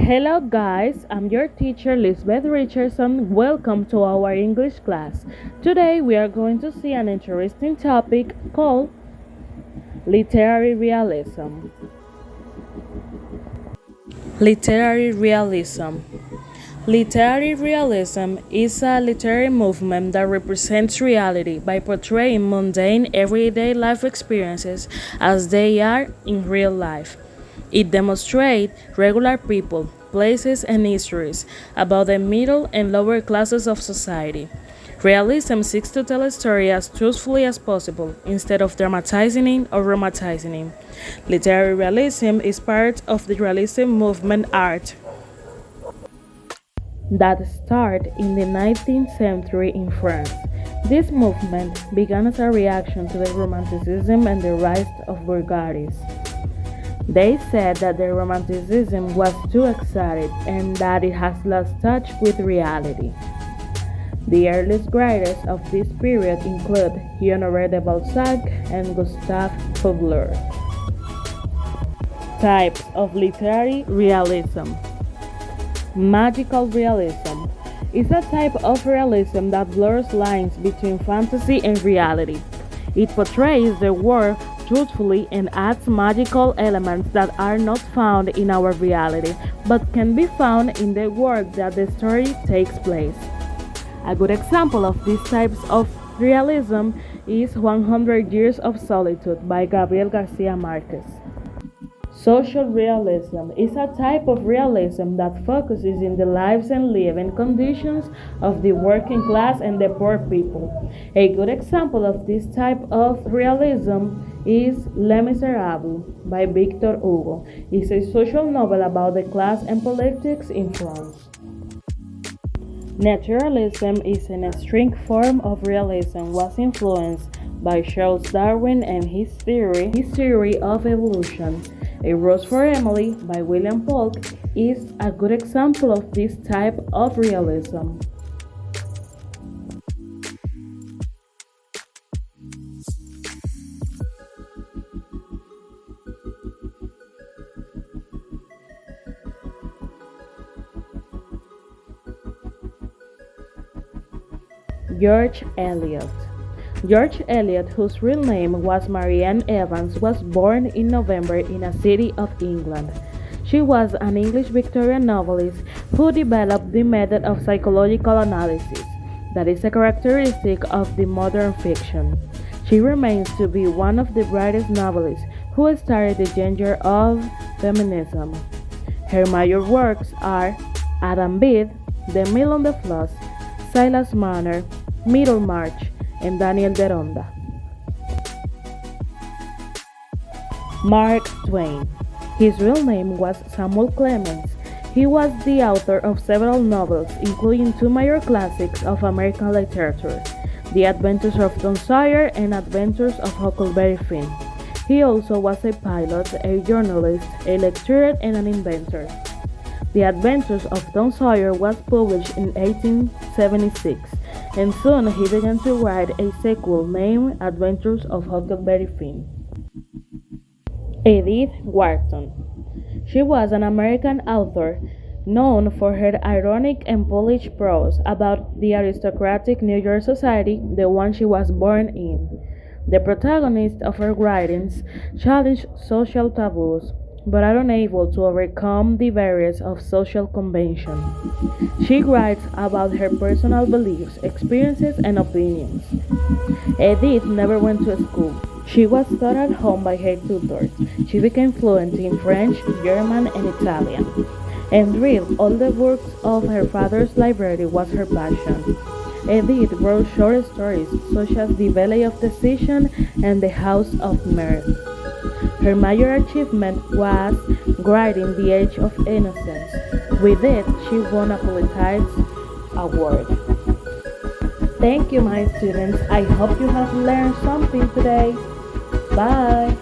Hello, guys. I'm your teacher, Lisbeth Richardson. Welcome to our English class. Today, we are going to see an interesting topic called literary realism. Literary realism. Literary realism is a literary movement that represents reality by portraying mundane, everyday life experiences as they are in real life. It demonstrates regular people, places, and histories about the middle and lower classes of society. Realism seeks to tell a story as truthfully as possible instead of dramatizing it or romanticizing it. Literary realism is part of the realism movement art that started in the 19th century in France. This movement began as a reaction to the Romanticism and the rise of bourgeoisie. They said that the Romanticism was too excited and that it has lost touch with reality. The earliest writers of this period include Honoré de Balzac and Gustave Flaubert. Types of literary realism. Magical realism is a type of realism that blurs lines between fantasy and reality. It portrays the world truthfully and adds magical elements that are not found in our reality but can be found in the world that the story takes place. A good example of these types of realism is 100 Years of Solitude by Gabriel Garcia Marquez. Social realism is a type of realism that focuses in the lives and living conditions of the working class and the poor people. A good example of this type of realism is Les Miserables by Victor Hugo. It's a social novel about the class and politics in France. Naturalism is an extreme form of realism was influenced by Charles Darwin and his theory of evolution. A Rose for Emily by William Polk is a good example of this type of realism. George Eliot. George Eliot, whose real name was Marianne Evans, was born in November in a city of England. She was an English Victorian novelist who developed the method of psychological analysis that is a characteristic of the modern fiction. She remains to be one of the brightest novelists who started the genre of feminism. Her major works are Adam Bede, The Mill on the Floss, Silas Marner, Middlemarch, and Daniel Deronda. Mark Twain. His real name was Samuel Clemens. He was the author of several novels, including two major classics of American literature, The Adventures of Tom Sawyer and Adventures of Huckleberry Finn. He also was a pilot, a journalist, a lecturer, and an inventor. The Adventures of Tom Sawyer was published in 1876, and soon he began to write a sequel named Adventures of Huckleberry Finn. Edith Wharton. She was an American author known for her ironic and polished prose about the aristocratic New York society, the one she was born in. The protagonists of her writings challenged social taboos, but are unable to overcome the barriers of social convention. She writes about her personal beliefs, experiences, and opinions. Edith never went to school. She was taught at home by her tutors. She became fluent in French, German, and Italian, and read all the books of her father's library was her passion. Edith wrote short stories such as The Valley of Decision and The House of Mirth. Her major achievement was writing The Age of Innocence. With it, she won a Pulitzer Award. Thank you, my students. I hope you have learned something today. Bye!